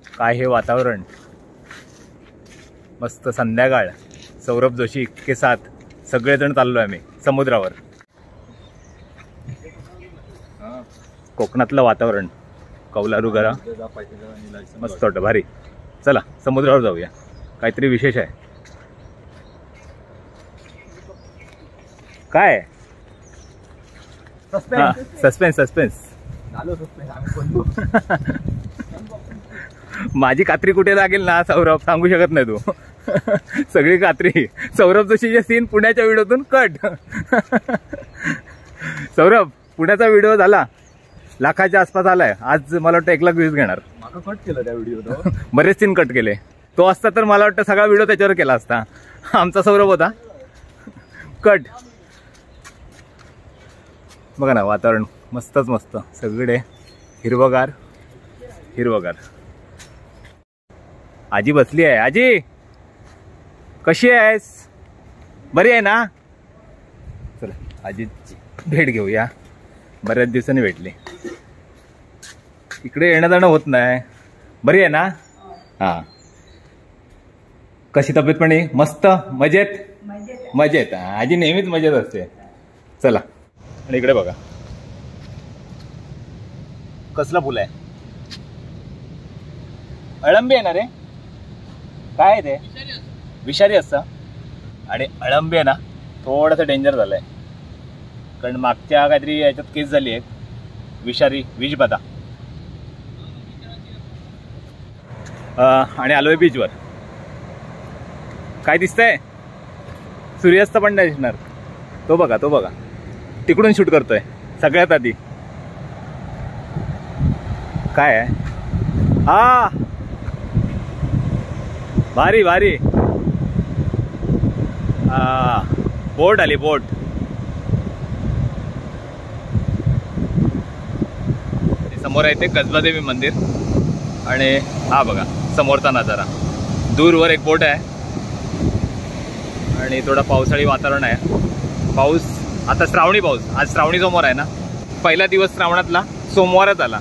काय हे वातावरण, मस्त संध्याकाळ. सौरभ जोशी के साथ सगळेजण चाललोय आम्ही समुद्रावर. कोकणातलं वातावरण, कौलारू गरा, मस्त वाटतं, भारी. चला समुद्रावर जाऊया, काहीतरी विशेष आहे. काय सस्पेन्स सस्पेन्स. माझी कात्री कुठे लागेल ना सौरभ सांगू शकत नाही तू. सगळी कात्री सौरभ जोशीचे सीन पुण्याच्या व्हिडिओतून कट. सौरभ पुण्याचा व्हिडिओ झाला, लाखाच्या आसपास आलाय. आज मला वाटतं 1 लाख व्ह्यूज घेणार. कट केलं त्या व्हिडिओ, बरेच सीन कट केले. तो असता तर मला वाटतं सगळा व्हिडिओ त्याच्यावर केला असता. आमचा सौरभ होता कट. बघा ना वातावरण मस्तच मस्त, सगळे हिरवगार हिरवगार. आजी बसली आहे. आजी कशी आहेस? बरी आहे ना? चला आजीची भेट घेऊया, बऱ्याच दिवसांनी भेटली. इकडे येणं जाणं होत नाही. बरी आहे ना? हा. कशी तब्येत पाणी? मस्त मजेत मजेत. आजी नेहमीच मजेत असते. चला. आणि इकडे बघा कसला फुल आहे, अळंबी आहे ना रे? काय आहे ते? विषारी असतं. आणि अळंबी आहे ना थोडंसं डेंजर झालंय, कारण मागच्या काहीतरी याच्यात केस झाली आहे विषारी विषबाधा. आणि आलोय बीचवर. काय दिसतंय? सूर्यास्त पण नाही दिसणार. तो बघा तो बघा, तिकडून शूट करतोय सगळ्यात आधी. काय आहे? हा भारी भारी. बोट आली बोट. समोर आहे ते कसबादेवी मंदिर. आणि हा बघा समोरचा नजारा. दूरवर एक बोट आहे आणि थोडा पावसाळी वातावरण आहे. पाऊस आता श्रावणी पाऊस. आज श्रावणी सोमवार आहे ना, पहिला दिवस श्रावणातला सोमवारच आला.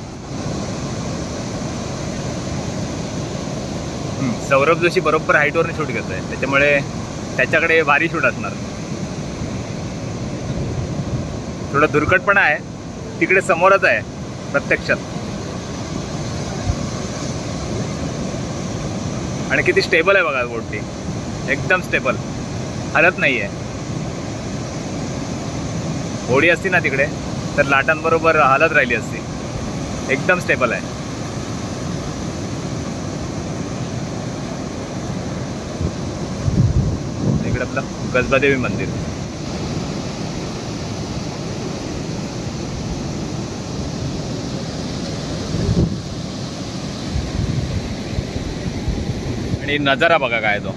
सौरभ जोशी बरोबर हाईटवरने शूट घेतोय, त्याच्यामुळे त्याच्याकडे भारी शूट असणार. थोडा दुर्घटपणा आहे, तिकडे समोरच आहे प्रत्यक्षात. आणि किती स्टेबल आहे बघा बोट ती, एकदम स्टेबल, हलत नाहीये. होडी असती ना तिकडे तर लाटांबरोबर हलत राहिली असती. एकदम स्टेबल आहे. इकडे आपलं कसबादेवी मंदिर. आणि नजारा बघा काय तो,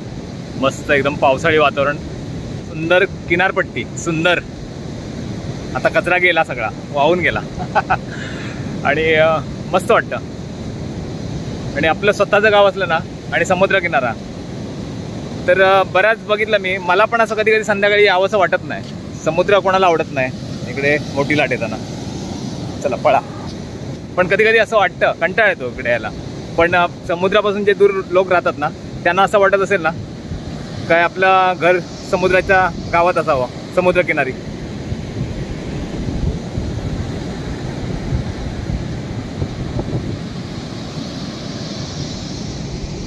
मस्त एकदम पावसाळी वातावरण, सुंदर किनारपट्टी, सुंदर. आता कचरा गेला सगळा, वाहून गेला. आणि मस्त वाटतं. आणि आपलं स्वतःचं गाव असलं ना आणि समुद्रकिनारा तर बऱ्याच बघितलं मी. मला पण असं कधी कधी संध्याकाळी यावंसं वाटत नाही. समुद्र कोणाला आवडत नाही इकडे मोठी लाट येताना. चला पळा. पण कधी कधी असं वाटतं, कंटाळा येतो इकडे यायला. पण समुद्रापासून जे दूर लोक राहतात ना, त्यांना असं वाटत असेल ना काय आपलं घर समुद्राच्या गावात असावं, समुद्रकिनारी.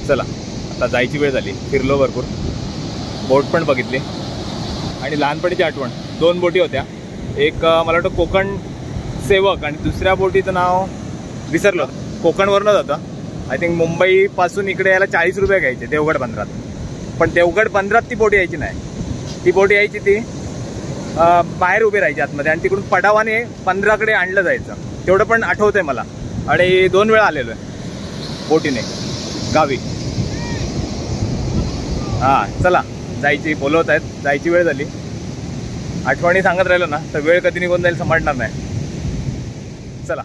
चला आता जायची वेळ झाली. फिरलो भरपूर, बोट पण बघितली. आणि लहानपणीची आठवण, 2 बोटी होत्या. एक मला वाटतं कोकण सेवक आणि दुसऱ्या बोटीचं नाव विसरलो. कोकणवरनंच होतं. आय थिंक मुंबईपासून इकडे यायला 40 रुपये घ्यायचे देवगड बंदरात. पण देवगड बंदरात ती बोट यायची नाही. ती बोट यायची ती बाहेर उभी राहायची आतमध्ये आणि तिकडून पडावाने 15कडे आणलं जायचं. तेवढं पण आठवतंय मला. आणि 2 वेळा आलेलो आहे बोटीने गावी. हां चला जायची, बोलवत आहेत, जायची वेळ झाली. आठवणी सांगत राहिलो ना तर वेळ कधी निघून जाईल समजणार नाही. चला.